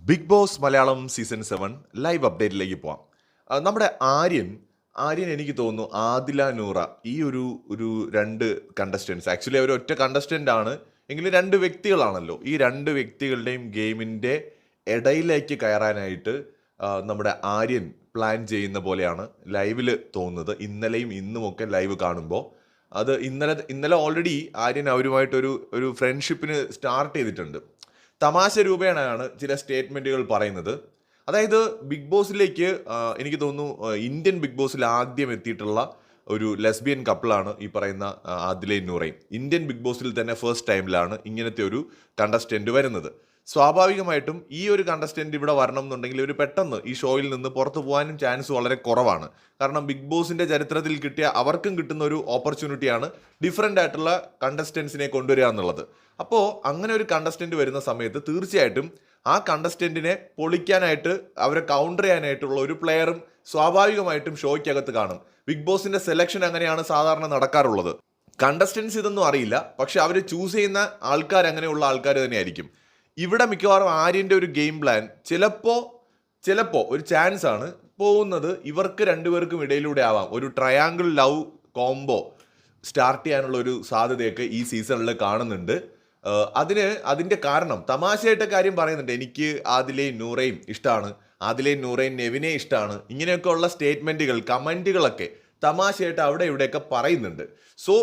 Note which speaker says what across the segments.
Speaker 1: Big Boss Malayalam season 7 live അപ്ഡേറ്റിലേക്ക് പോവാം. നമ്മുടെ ആര്യൻ എനിക്ക് തോന്നുന്നു ആദില നൂറ ഈ ഒരു ഒരു രണ്ട് കണ്ടസ്റ്റൻസ് ആക്ച്വലി അവർ ഒറ്റ കണ്ടസ്റ്റൻ്റ് ആണ് എങ്കിലും രണ്ട് വ്യക്തികളാണല്ലോ. ഈ രണ്ട് വ്യക്തികളുടെയും ഗെയിമിൻ്റെ ഇടയിലേക്ക് കയറാനായിട്ട് നമ്മുടെ ആര്യൻ പ്ലാൻ ചെയ്യുന്ന പോലെയാണ് ലൈവിൽ തോന്നുന്നത്. ഇന്നലെയും ഇന്നുമൊക്കെ ലൈവ് കാണുമ്പോൾ അത് ഇന്നലെ ഓൾറെഡി ആര്യൻ അവരുമായിട്ടൊരു ഒരു ഫ്രണ്ട്ഷിപ്പിന് സ്റ്റാർട്ട് ചെയ്തിട്ടുണ്ട്. തമാശ രൂപേണയാണ് ചില സ്റ്റേറ്റ്മെൻറ്റുകൾ പറയുന്നത്. അതായത് ബിഗ് ബോസിലേക്ക് എനിക്ക് തോന്നുന്നു ഇന്ത്യൻ ബിഗ് ബോസിൽ ആദ്യം എത്തിയിട്ടുള്ള ഒരു ലെസ്ബിയൻ കപ്പിളാണ് ഈ പറയുന്ന ആദിലയും നൂറയും. ഇന്ത്യൻ ബിഗ് ബോസിൽ തന്നെ ഫസ്റ്റ് ടൈമിലാണ് ഇങ്ങനത്തെ ഒരു കണ്ടസ്റ്റൻറ്റ് വരുന്നത്. സ്വാഭാവികമായിട്ടും ഈ ഒരു കണ്ടസ്റ്റൻറ്റ് ഇവിടെ വരണം എന്നുണ്ടെങ്കിൽ ഒരു പെട്ടെന്ന് ഈ ഷോയിൽ നിന്ന് പുറത്തു പോകാനും ചാൻസ് വളരെ കുറവാണ്. കാരണം ബിഗ് ബോസിൻ്റെ ചരിത്രത്തിൽ കിട്ടിയ അവർക്കും കിട്ടുന്ന ഒരു ഓപ്പർച്യൂണിറ്റിയാണ് ഡിഫറെൻ്റ് ആയിട്ടുള്ള കണ്ടസ്റ്റൻസിനെ കൊണ്ടുവരിക എന്നുള്ളത്. അപ്പോൾ അങ്ങനെ ഒരു കണ്ടസ്റ്റൻറ്റ് വരുന്ന സമയത്ത് തീർച്ചയായിട്ടും ആ കണ്ടസ്റ്റൻറ്റിനെ പൊളിക്കാനായിട്ട് അവരെ കൗണ്ടർ ചെയ്യാനായിട്ടുള്ള ഒരു പ്ലെയറും സ്വാഭാവികമായിട്ടും ഷോയ്ക്കകത്ത് കാണും. ബിഗ് ബോസിൻ്റെ സെലക്ഷൻ അങ്ങനെയാണ് സാധാരണ നടക്കാറുള്ളത്. കണ്ടസ്റ്റൻസ് ഇതൊന്നും അറിയില്ല, പക്ഷെ അവർ ചൂസ് ചെയ്യുന്ന ആൾക്കാർ അങ്ങനെയുള്ള ആൾക്കാർ തന്നെയായിരിക്കും. ഇവിടെ മിക്കവാറും ആര്യൻ്റെ ഒരു ഗെയിം പ്ലാൻ ചിലപ്പോൾ ഒരു ചാൻസ് ആണ് പോകുന്നത് ഇവർക്ക് രണ്ടുപേർക്കും ഇടയിലൂടെ ആവാം ഒരു ട്രയാങ്കിൾ ലവ് കോംബോ സ്റ്റാർട്ട് ചെയ്യാനുള്ള ഒരു സാധ്യതയൊക്കെ ഈ സീസണിൽ കാണുന്നുണ്ട്. അതിൻ്റെ കാരണം തമാശയായിട്ട് കാര്യം പറയുന്നുണ്ട്. എനിക്ക് ആദിലയും നൂറയും ഇഷ്ടമാണ്, ആദിലയും നൂറയും നെവിനെ ഇഷ്ടമാണ്, ഇങ്ങനെയൊക്കെ ഉള്ള സ്റ്റേറ്റ്മെൻറ്റുകൾ കമൻറ്റുകളൊക്കെ തമാശയായിട്ട് അവിടെ ഇവിടെയൊക്കെ പറയുന്നുണ്ട്. സോ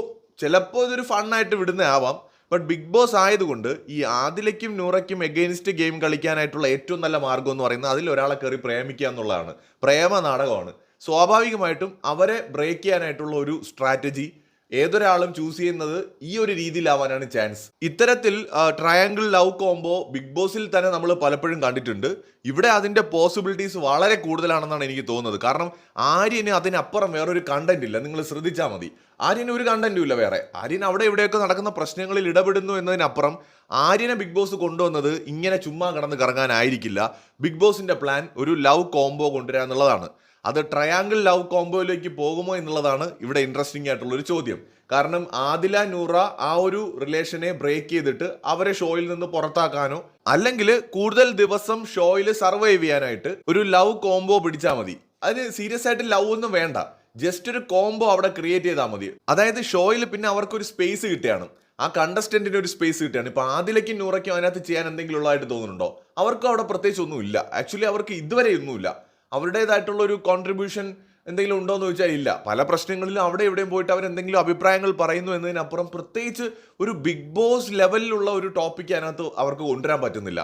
Speaker 1: ചിലപ്പോൾ ഇതൊരു ഫണ്ണായിട്ട് വിടുന്ന ആവാം. ബട്ട് ബിഗ് ബോസ് ആയതുകൊണ്ട് ഈ ആദിലയ്ക്കും നൂറയ്ക്കും എഗെയിൻസ്റ്റ് ഗെയിം കളിക്കാനായിട്ടുള്ള ഏറ്റവും നല്ല മാർഗം എന്ന് പറയുന്നത് അതിൽ ഒരാളെ കയറി പ്രേമിക്കുക എന്നുള്ളതാണ്. പ്രേമ നാടകമാണ്. സ്വാഭാവികമായിട്ടും അവരെ ബ്രേക്ക് ചെയ്യാനായിട്ടുള്ള ഒരു സ്ട്രാറ്റജി ഏതൊരാളും ചൂസ് ചെയ്യുന്നത് ഈ ഒരു രീതിയിലാവാനാണ് ചാൻസ്. ഇത്തരത്തിൽ ട്രയാങ്കിൾ ലവ് കോംബോ ബിഗ് ബോസിൽ തന്നെ നമ്മൾ പലപ്പോഴും കണ്ടിട്ടുണ്ട്. ഇവിടെ അതിൻ്റെ പോസിബിലിറ്റീസ് വളരെ കൂടുതലാണെന്നാണ് എനിക്ക് തോന്നുന്നത്. കാരണം ആര്യന് അതിനപ്പുറം വേറൊരു കണ്ടന്റ് ഇല്ല. നിങ്ങൾ ശ്രദ്ധിച്ചാൽ മതി, ആര്യന് ഒരു കണ്ടന്റും ഇല്ല വേറെ. ആര്യൻ അവിടെ ഇവിടെയൊക്കെ നടക്കുന്ന പ്രശ്നങ്ങളിൽ ഇടപെടുന്നു എന്നതിനപ്പുറം ആര്യനെ ബിഗ് ബോസ് കൊണ്ടുവന്നത് ഇങ്ങനെ ചുമ്മാ കിടന്ന് കറങ്ങാനായിരിക്കില്ല. ബിഗ് ബോസിന്റെ പ്ലാൻ ഒരു ലവ് കോംബോ കൊണ്ടുവരിക എന്നുള്ളതാണ്. അത് ട്രയാങ്കിൾ ലവ് കോംബോയിലേക്ക് പോകുമോ എന്നുള്ളതാണ് ഇവിടെ ഇൻട്രസ്റ്റിംഗ് ആയിട്ടുള്ളൊരു ചോദ്യം. കാരണം ആദില നൂറ ആ ഒരു റിലേഷനെ ബ്രേക്ക് ചെയ്തിട്ട് അവരെ ഷോയിൽ നിന്ന് പുറത്താക്കാനോ അല്ലെങ്കിൽ കൂടുതൽ ദിവസം ഷോയിൽ സർവൈവ് ചെയ്യാനായിട്ട് ഒരു ലവ് കോംബോ പിടിച്ചാൽ മതി. അതിന് സീരിയസ് ആയിട്ട് ലവ് ഒന്നും വേണ്ട, ജസ്റ്റ് ഒരു കോംബോ അവിടെ ക്രിയേറ്റ് ചെയ്താൽ മതി. അതായത് ഷോയിൽ പിന്നെ അവർക്കൊരു സ്പേസ് കിട്ടുകയാണ്, ആ കണ്ടസ്റ്റന്റിന് ഒരു സ്പേസ് കിട്ടുകയാണ്. ഇപ്പൊ ആദിലയ്ക്കും നൂറയ്ക്കും അതിനകത്ത് ചെയ്യാൻ എന്തെങ്കിലും ഉള്ളതായിട്ട് തോന്നുന്നുണ്ടോ? അവർക്കും അവിടെ പ്രത്യേകിച്ച് ഒന്നുമില്ല. ആക്ച്വലി അവർക്ക് ഇതുവരെ ഒന്നുമില്ല. അവരുടേതായിട്ടുള്ള ഒരു കോൺട്രിബ്യൂഷൻ എന്തെങ്കിലും ഉണ്ടോ എന്ന് ചോദിച്ചാൽ ഇല്ല. പല പ്രശ്നങ്ങളിലും അവിടെ എവിടെയും പോയിട്ട് അവരെന്തെങ്കിലും അഭിപ്രായങ്ങൾ പറയുന്നു എന്നതിനപ്പുറം പ്രത്യേകിച്ച് ഒരു ബിഗ് ബോസ് ലെവലിലുള്ള ഒരു ടോപ്പിക് അതിനകത്ത് അവർക്ക് കൊണ്ടുവരാൻ പറ്റുന്നില്ല.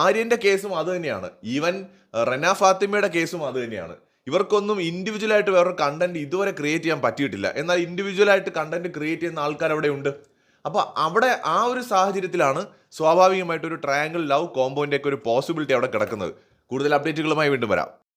Speaker 1: ആര്യൻ്റെ കേസും അത് തന്നെയാണ്, ഈവൻ റെന ഫാത്തിമയുടെ കേസും അത് തന്നെയാണ്. ഇവർക്കൊന്നും ഇൻഡിവിജ്വലായിട്ട് വേറൊരു കണ്ടന്റ് ഇതുവരെ ക്രിയേറ്റ് ചെയ്യാൻ പറ്റിയിട്ടില്ല. എന്നാൽ ഇൻഡിവിജ്വലായിട്ട് കണ്ടന്റ് ക്രിയേറ്റ് ചെയ്യുന്ന ആൾക്കാർ അവിടെ ഉണ്ട്. അപ്പോൾ അവിടെ ആ ഒരു സാഹചര്യത്തിലാണ് സ്വാഭാവികമായിട്ടൊരു ട്രയാങ്കിൾ ലവ് കോംബോൻ്റെ ഒക്കെ ഒരു പോസിബിലിറ്റി അവിടെ കിടക്കുന്നത്. കൂടുതൽ അപ്ഡേറ്റുകളുമായി വീണ്ടും വരാം.